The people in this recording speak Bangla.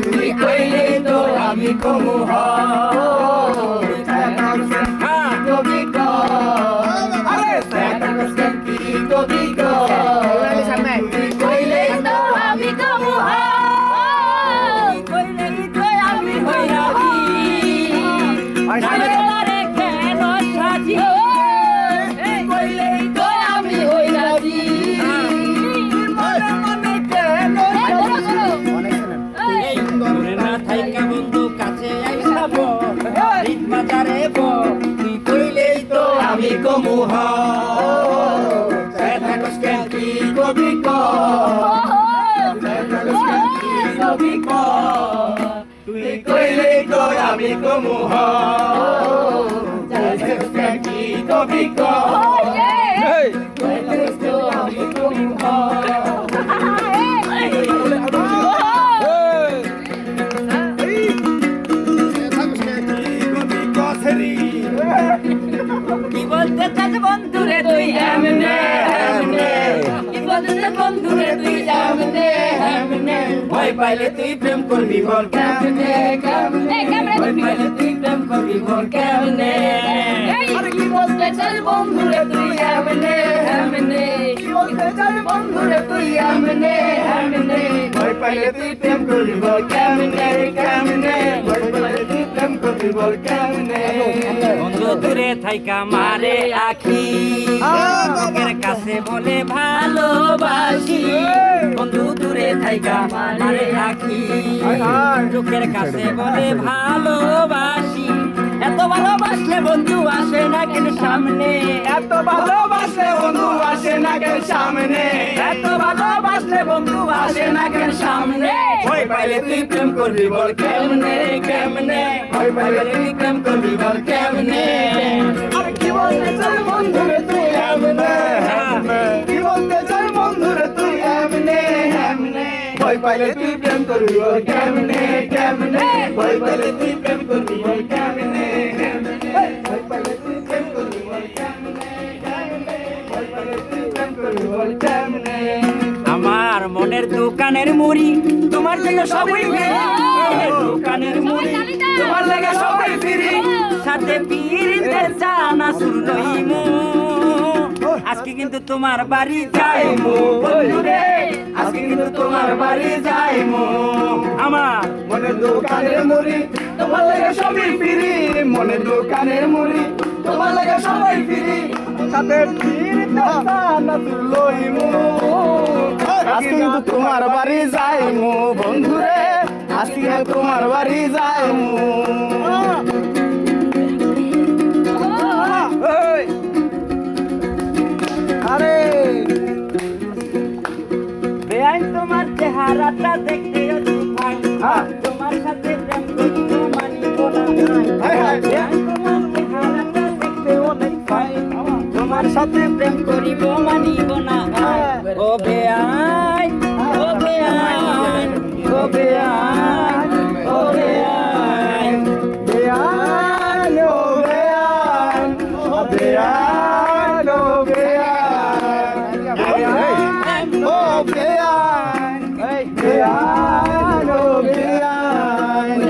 তুই কইলে তো আমি কমু কবি আরে কবি তুই কইলে তো আমি কমু কইলে তো আমি হইয়া রে কেন সাজি কইলে তো আমি হইয়া বন্ধু কাছে বাজারে তুই কইলেই তো আমি কমু কবি কবি তুই কইলেই তো আমি কমু কবি কি বলতে চাস বন্ধুরে তুই এমনে কি বলতে চাস বন্ধুরে তুই এমনে ভয় পাইলে তুই প্রেম করবি বল কেমনে ভয় পাইলে তুই প্রেম করবি বল কেমনে আরে কি বলতে চাস বন্ধুরে তুই এমনে কি বলতে চাস বন্ধুরে তুই এমনে ভয় পাইলে তুই প্রেম করবি বল কেমনে ভয় পাইলে তুই প্রেম করবি বল কেমনে বন্ধু দূরে থাইকা মারে আখি লোকের কাছে বলে ভালোবাসি বন্ধু দূরে থাইকা মারে আখি লোকের কাছে বলে ভালোবাসি এত ভালোবাসলে বন্ধু আসে না কেন সামনে এত ভালোবাসলে বন্ধু আসে না কেন সামনে এত ভালোবাসলে বন্ধু আসে না কেন সামনে ভয় পাইলে তুই প্রেম করবি বল কেমনে ভয় পাইলে তুই প্রেম করবি বল কেমনে আর কি বলতে চাই বন্ধুরে তুই এমনে কি বলতে চাই বন্ধুরে তুই এমনে ভয় পাইলে তুই প্রেম করবি বল কেমনে ভয় পাইলে তুই প্রেম করবি বল কেমনে ভয় পাইলে তুই প্রেম করবি বল কেমনে ভয় পাইলে তুই প্রেম করবি বল কেমনে আমার মনের দোকানের মুড়ি তোমার জন্য সবই দোকানের মুড়ি তোমার লাগে সবই ফিরি সাথে পীরিতে জানা শুরু নইমু আজকে কিন্তু তোমার বাড়ি যাইমু বন্ধুরে আজকে কিন্তু তোমার বাড়ি যাইমু আমার মনের দোকানের মুড়ি তোমার লাগে সবই ফিরি মনের দোকানের মুড়ি তোমার লাগে সবই ফিরি সাথে পীরিতে জানা শুরু লইমু আজকে কিন্তু তোমার বাড়ি যাইমু বন্ধুরে আজকে তোমার বাড়ি যাইমু আরে বেআইন তোমার চেহারাটা দেখতে তোমার সাথে প্রেম করিব মানিব না বেআইন তোমার চেহারাটা দেখতে অনেক ফাইন তোমার সাথে প্রেম করিব মানিব না ও বেআইন ও বেআইন ও বেআইন ও বেআইন বেআইন ও বেআইন ও বেআইন ও বেআইন ও বেআইন বেআইন ও বেআইন